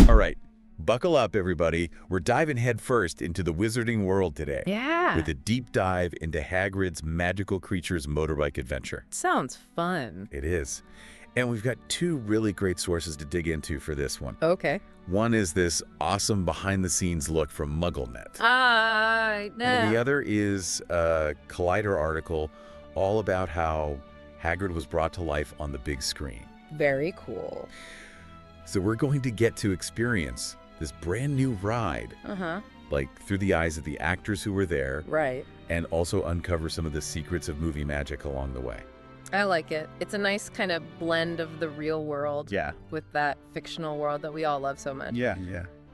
All right, buckle up, everybody. We're diving headfirst into the wizarding world today. Yeah. With a deep dive into Hagrid's Magical Creatures motorbike adventure. Sounds fun. It is. And we've got two really great sources to dig into for this one. Okay. One is this awesome behind-the-scenes look from MuggleNet. No. And the other is a Collider article all about how Hagrid was brought to life on the big screen. Very cool. So we're going to get to experience this brand new ride, like through the eyes of the actors who were there, Right. and also uncover some of the secrets of movie magic along the way. I like it. It's a nice kind of blend of the real world Yeah. with that fictional world that we all love so much. Yeah.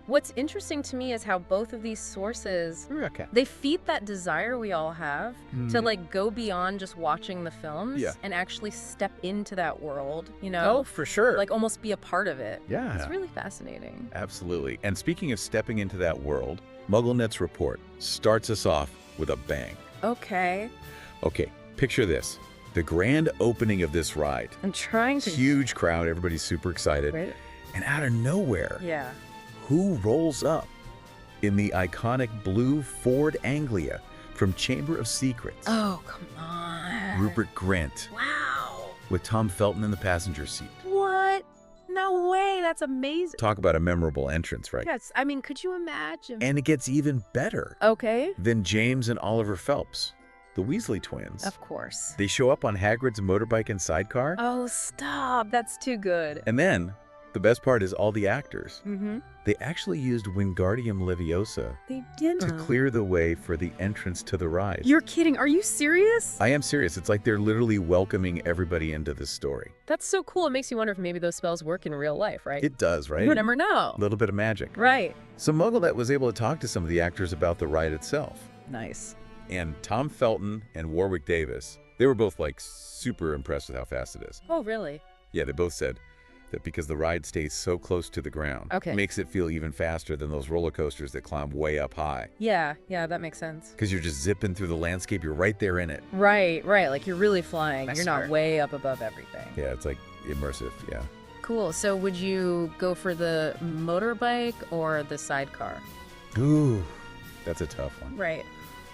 What's interesting to me is how both of these sources, Okay. they feed that desire we all have to like go beyond just watching the films Yeah. and actually step into that world, you know? Oh, for sure. Like almost be a part of it. Yeah. It's really fascinating. Absolutely. And speaking of stepping into that world, MuggleNet's report starts us off with a bang. Okay. Okay, picture this. The grand opening of this ride. I'm trying to... Huge crowd, everybody's super excited. Right? And out of nowhere, Yeah. who rolls up in the iconic blue Ford Anglia from Chamber of Secrets? Oh, come on. Rupert Grint, Wow. with Tom Felton in the passenger seat. What? No way. That's amazing. Talk about a memorable entrance, right? Yes. I mean, could you imagine? And it gets even better Okay. than James and Oliver Phelps, the Weasley twins. Of course. They show up on Hagrid's motorbike and sidecar. Oh, stop. That's too good. And then, the best part is all the actors. Mm-hmm. They actually used Wingardium Leviosa They didn't. to clear the way for the entrance to the ride. You're kidding. Are you serious? I am serious. It's like they're literally welcoming everybody into this story. That's so cool. It makes you wonder if maybe those spells work in real life, right? It does, right? You never know. A little bit of magic. Right. So MuggleNet was able to talk to some of the actors about the ride itself. Nice. And Tom Felton and Warwick Davis, they were both like super impressed with how fast it is. Oh, really? Yeah, they both said that because the ride stays so close to the ground, Okay. makes it feel even faster than those roller coasters that climb way up high. Yeah, that makes sense. Because you're just zipping through the landscape, you're right there in it. Right. Like you're really flying. That's You're not smart. way up above everything. Yeah, it's like immersive, yeah. Cool. So would you go for the motorbike or the sidecar? Ooh, that's a tough one. Right.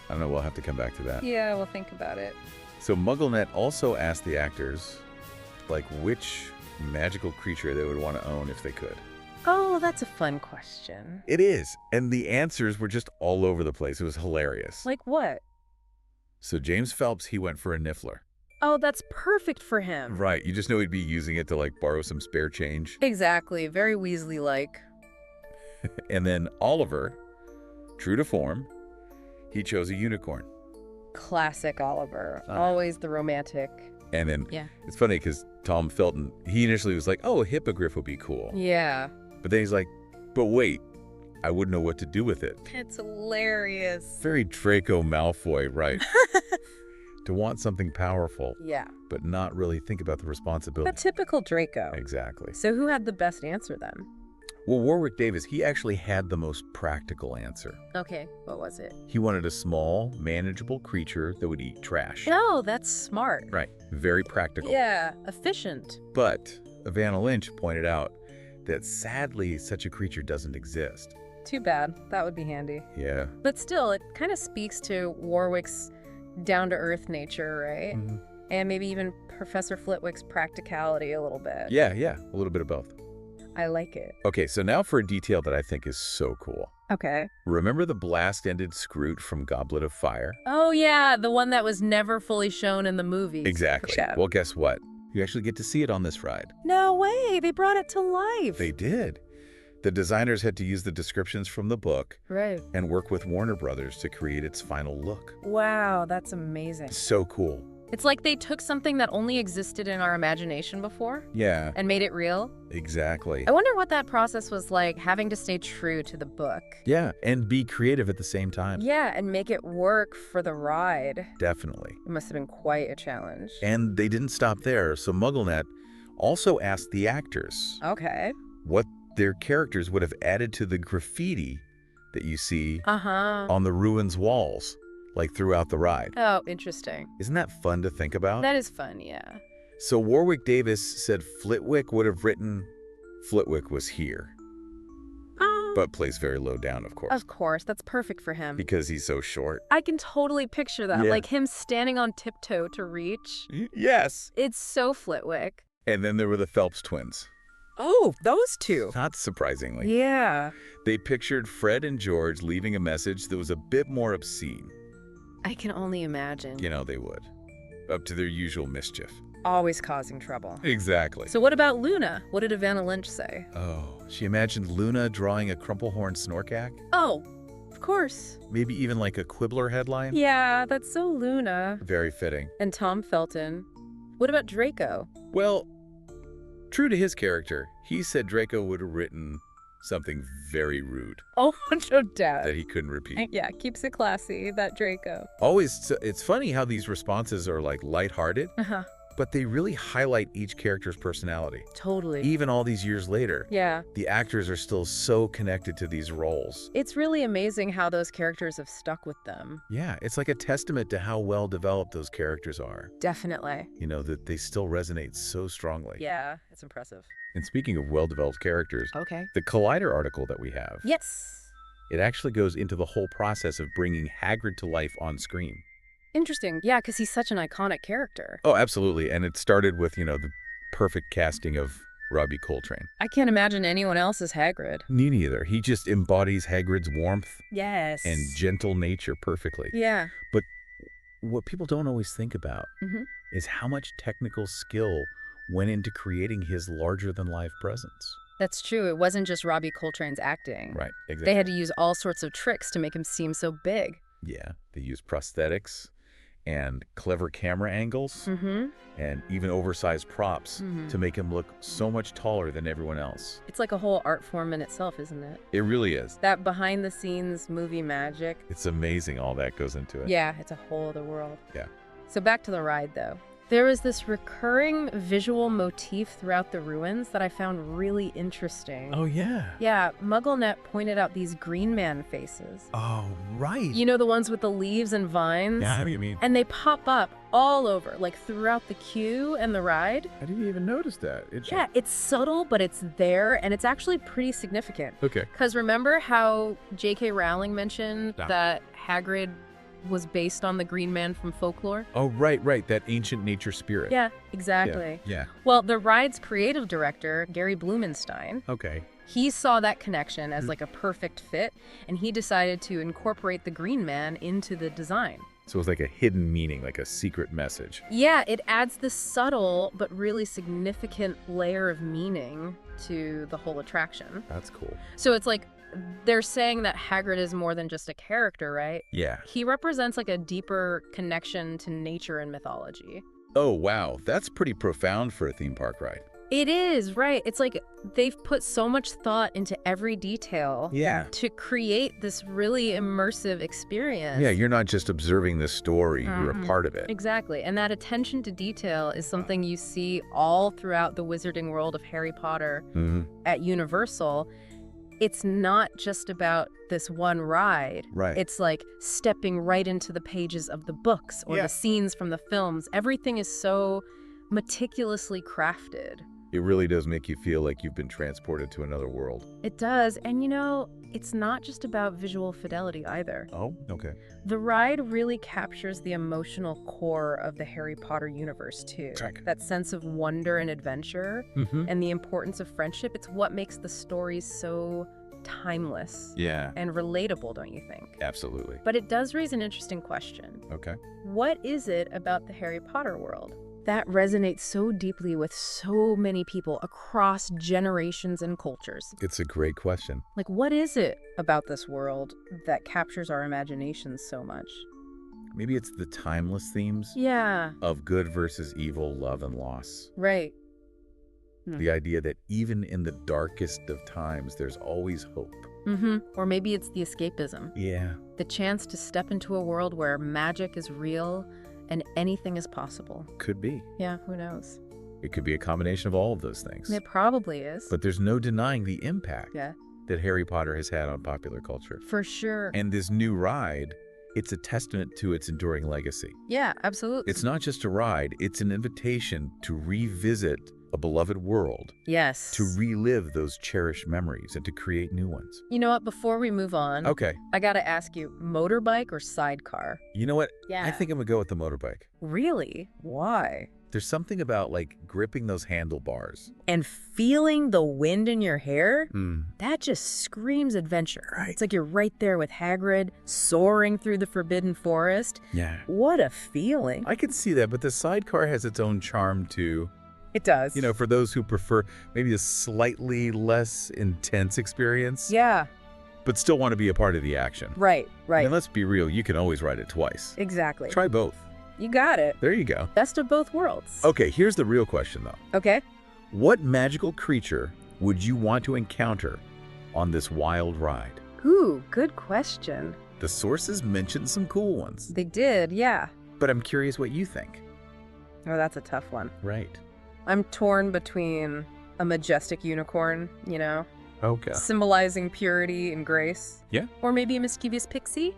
I don't know, we'll have to come back to that. Yeah, we'll think about it. So MuggleNet also asked the actors, like, which magical creature they would want to own if they could. Oh, that's a fun question. It is, and the answers were just all over the place. It was hilarious. Like what? So James Phelps, he went for a Niffler. Oh, that's perfect for him. Right, you just know he'd be using it to, like, borrow some spare change. Exactly. Very Weasley-like. And then Oliver, true to form, he chose a unicorn. Classic Oliver. Ah. Always the romantic. And then Yeah. it's funny because Tom Felton, he initially was like, oh, a hippogriff would be cool. Yeah. But then he's like, but wait, I wouldn't know what to do with it. It's hilarious. Very Draco Malfoy, right? To want something powerful, Yeah. but not really think about the responsibility. But typical Draco. Exactly. So who had the best answer then? Well, Warwick Davis, he actually had the most practical answer. Okay, what was it? He wanted a small, manageable creature that would eat trash. Oh, that's smart. Right. Very practical. Yeah, efficient. But Vanna Lynch pointed out that sadly, such a creature doesn't exist. Too bad. That would be handy. Yeah. But still, it kind of speaks to Warwick's down-to-earth nature, right? Mhm. And maybe even Professor Flitwick's practicality a little bit. Yeah, a little bit of both. I like it. Okay, so now for a detail that I think is so cool. Okay. Remember the blast-ended Scroot from Goblet of Fire? Oh, yeah, the one that was never fully shown in the movies. Exactly. Yeah. Well, guess what? You actually get to see it on this ride. No way, they brought it to life. They did. The designers had to use the descriptions from the book Right. and work with Warner Brothers to create its final look. Wow, that's amazing. So cool. It's like they took something that only existed in our imagination before Yeah, and made it real. exactly. I wonder what that process was like, having to stay true to the book. Yeah, and be creative at the same time. Yeah, and make it work for the ride. Definitely. It must have been quite a challenge. And they didn't stop there, so MuggleNet also asked the actors Okay. what their characters would have added to the graffiti that you see Uh-huh. on the ruins walls, like throughout the ride. Oh, interesting. Isn't that fun to think about? That is fun, yeah. So Warwick Davis said Flitwick would have written, Flitwick was here. But plays very low down, of course. Of course, that's perfect for him. Because he's so short. I can totally picture that, Yeah. like him standing on tiptoe to reach. Yes. It's so Flitwick. And then there were the Phelps twins. Oh, those two. Not surprisingly. Yeah. They pictured Fred and George leaving a message that was a bit more obscene. I can only imagine. You know they would. Up to their usual mischief. Always causing trouble. Exactly. So what about Luna? What did Evanna Lynch say? Oh, she imagined Luna drawing a crumplehorn snorkack? Oh, of course. Maybe even like a Quibbler headline? Yeah, that's so Luna. Very fitting. And Tom Felton. What about Draco? Well, true to his character, he said Draco would have written something very rude Oh, no doubt. that he couldn't repeat. Yeah, keeps it classy, that Draco. Always, it's funny how these responses are like lighthearted, Uh-huh. but they really highlight each character's personality. Totally. Even all these years later, Yeah. the actors are still so connected to these roles. It's really amazing how those characters have stuck with them. Yeah, it's like a testament to how well developed those characters are. Definitely. You know, that they still resonate so strongly. Yeah, it's impressive. And speaking of well-developed characters, Okay. the Collider article that we have, Yes. it actually goes into the whole process of bringing Hagrid to life on screen. Interesting. Yeah, because he's such an iconic character. Oh, absolutely. And it started with, you know, the perfect casting of Robbie Coltrane. I can't imagine anyone else as Hagrid. Me neither. He just embodies Hagrid's warmth Yes. and gentle nature perfectly. Yeah. But what people don't always think about Mm-hmm. is how much technical skill went into creating his larger-than-life presence. That's true. It wasn't just Robbie Coltrane's acting. Right, exactly. They had to use all sorts of tricks to make him seem so big. Yeah, they used prosthetics and clever camera angles Mm-hmm. and even oversized props to make him look so much taller than everyone else. It's like a whole art form in itself, isn't it? It really is. That behind-the-scenes movie magic. It's amazing all that goes into it. Yeah, it's a whole other world. Yeah. So back to the ride, though. There was this recurring visual motif throughout the ruins that I found really interesting. Oh, yeah. Yeah, MuggleNet pointed out these green man faces. Oh, right. You know, the ones with the leaves and vines? Yeah, I mean, And they pop up all over, like throughout the queue and the ride. I didn't even notice that. Yeah, it's subtle, but it's there, and it's actually pretty significant. Okay. Because remember how J.K. Rowling mentioned Yeah. that Hagrid was based on the green man from folklore? Oh, right. That ancient nature spirit. Yeah, exactly. Yeah. Well, the ride's creative director, Gary Blumenstein, Okay. he saw that connection as like a perfect fit, and he decided to incorporate the green man into the design. So it's like a hidden meaning, like a secret message. Yeah, it adds this subtle but really significant layer of meaning to the whole attraction. That's cool. So it's like they're saying that Hagrid is more than just a character, right? Yeah. He represents like a deeper connection to nature and mythology. Oh, wow. That's pretty profound for a theme park ride. It is, right? It's like they've put so much thought into every detail Yeah. to create this really immersive experience. Yeah, you're not just observing the story, you're a part of it. Exactly. And that attention to detail is something you see all throughout the wizarding world of Harry Potter at Universal. It's not just about this one ride. Right. It's like stepping right into the pages of the books or Yeah. the scenes from the films. Everything is so meticulously crafted. It really does make you feel like you've been transported to another world. It does. And you know, it's not just about visual fidelity either. Oh, okay. The ride really captures the emotional core of the Harry Potter universe, too. Check. That sense of wonder and adventure and the importance of friendship. It's what makes the stories so timeless Yeah, and relatable, don't you think? absolutely. But it does raise an interesting question. Okay. What is it about the Harry Potter world that resonates so deeply with so many people across generations and cultures? It's a great question. Like, what is it about this world that captures our imaginations so much? Maybe it's the timeless themes Yeah, of good versus evil, love and loss. right. The idea that even in the darkest of times, there's always hope. Or maybe it's the escapism. Yeah. The chance to step into a world where magic is real and anything is possible. Could be. Yeah, who knows? It could be a combination of all of those things. It probably is. But there's no denying the impact Yeah, that Harry Potter has had on popular culture. for sure. And this new ride, it's a testament to its enduring legacy. Yeah, absolutely. It's not just a ride, it's an invitation to revisit a beloved world, Yes. to relive those cherished memories and to create new ones. You know what? Before we move on, Okay. I gotta ask you, motorbike or sidecar? You know what? Yeah. I think I'm going to go with the motorbike. Really? Why? There's something about, like, gripping those handlebars. And feeling the wind in your hair? Mm. That just screams adventure. Right. It's like you're right there with Hagrid, soaring through the Forbidden Forest. Yeah. What a feeling. I could see that, but the sidecar has its own charm, too. It does. You know, for those who prefer maybe a slightly less intense experience, Yeah. but still want to be a part of the action. Right, right. And let's be real, you can always ride it twice. Exactly. Try both. You got it. There you go. Best of both worlds. Okay, here's the real question, though. Okay. What magical creature would you want to encounter on this wild ride? Ooh, good question. The sources mentioned some cool ones, They did, yeah. but I'm curious what you think. Oh, that's a tough one. Right. I'm torn between a majestic unicorn, you know, Okay. symbolizing purity and grace. Yeah. Or maybe a mischievous pixie,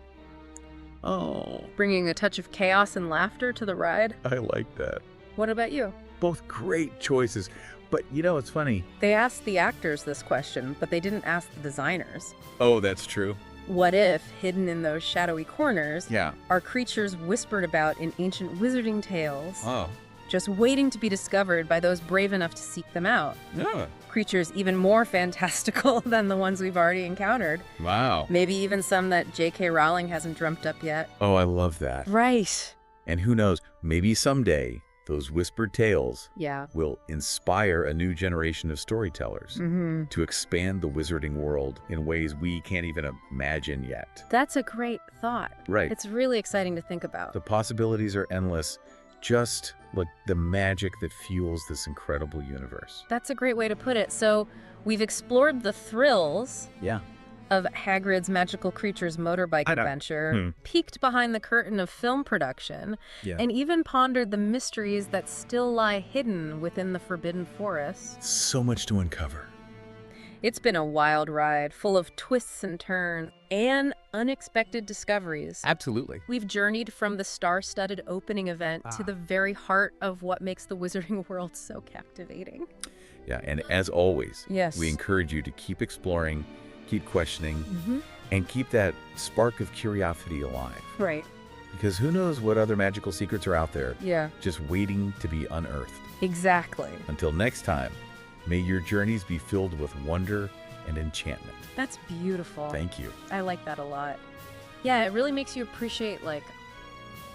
Oh, bringing a touch of chaos and laughter to the ride. I like that. What about you? Both great choices. But you know, it's funny. They asked the actors this question, but they didn't ask the designers. Oh, that's true. What if, hidden in those shadowy corners, Yeah. are creatures whispered about in ancient wizarding tales, Oh. just waiting to be discovered by those brave enough to seek them out? Yeah. Creatures even more fantastical than the ones we've already encountered. Wow. Maybe even some that J.K. Rowling hasn't dreamt up yet. Oh, I love that. Right. And who knows, maybe someday those whispered tales Yeah. will inspire a new generation of storytellers Mm-hmm. to expand the wizarding world in ways we can't even imagine yet. That's a great thought. Right. It's really exciting to think about. The possibilities are endless, just like the magic that fuels this incredible universe. That's a great way to put it. So we've explored the thrills Yeah. of Hagrid's magical creatures motorbike I know. adventure, peeked behind the curtain of film production, Yeah. and even pondered the mysteries that still lie hidden within the Forbidden Forest. So much to uncover. It's been a wild ride, full of twists and turns and unexpected discoveries. Absolutely. We've journeyed from the star-studded opening event to the very heart of what makes the wizarding world so captivating. Yeah, and as always, Yes. we encourage you to keep exploring, keep questioning, Mm-hmm. and keep that spark of curiosity alive. Right. Because who knows what other magical secrets are out there Yeah. just waiting to be unearthed. Exactly. Until next time, may your journeys be filled with wonder and enchantment. That's beautiful. Thank you. I like that a lot. Yeah, it really makes you appreciate like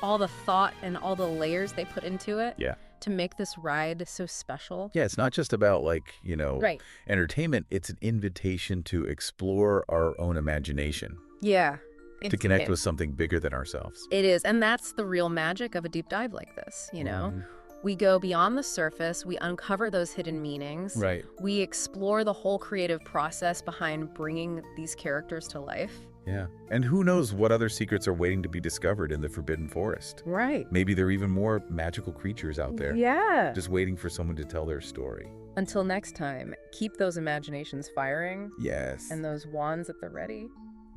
all the thought and all the layers they put into it Yeah. to make this ride so special. Yeah, it's not just about Right. entertainment. It's an invitation to explore our own imagination, Yeah. to connect with something bigger than ourselves. It is, and that's the real magic of a deep dive like this, you know? Mhm. We go beyond the surface, we uncover those hidden meanings. Right. We explore the whole creative process behind bringing these characters to life. Yeah. And who knows what other secrets are waiting to be discovered in the Forbidden Forest. Right. Maybe there are even more magical creatures out there, Yeah. just waiting for someone to tell their story. Until next time, keep those imaginations firing Yes. and those wands at the ready.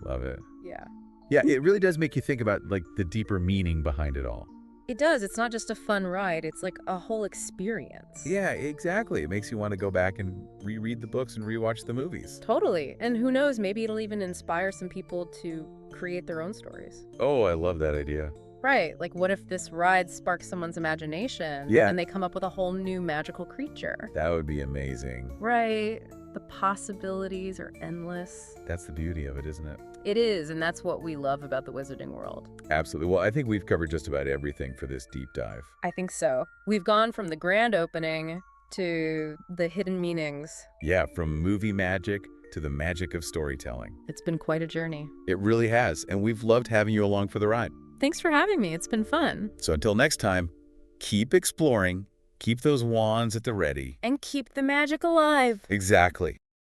Love it. Yeah. Yeah, it really does make you think about like the deeper meaning behind it all. It does. It's not just a fun ride. It's like a whole experience. Yeah, exactly. It makes you want to go back and reread the books and rewatch the movies. Totally. And who knows, maybe it'll even inspire some people to create their own stories. Oh, I love that idea. Right. Like, what if this ride sparks someone's imagination? Yeah. And they come up with a whole new magical creature? That would be amazing. Right. The possibilities are endless. That's the beauty of it, isn't it? It is, and that's what we love about the wizarding world. Absolutely. Well, I think we've covered just about everything for this deep dive. I think so. We've gone from the grand opening to the hidden meanings. Yeah, from movie magic to the magic of storytelling. It's been quite a journey. It really has, and we've loved having you along for the ride. Thanks for having me. It's been fun. So until next time, keep exploring, keep those wands at the ready. And keep the magic alive. Exactly.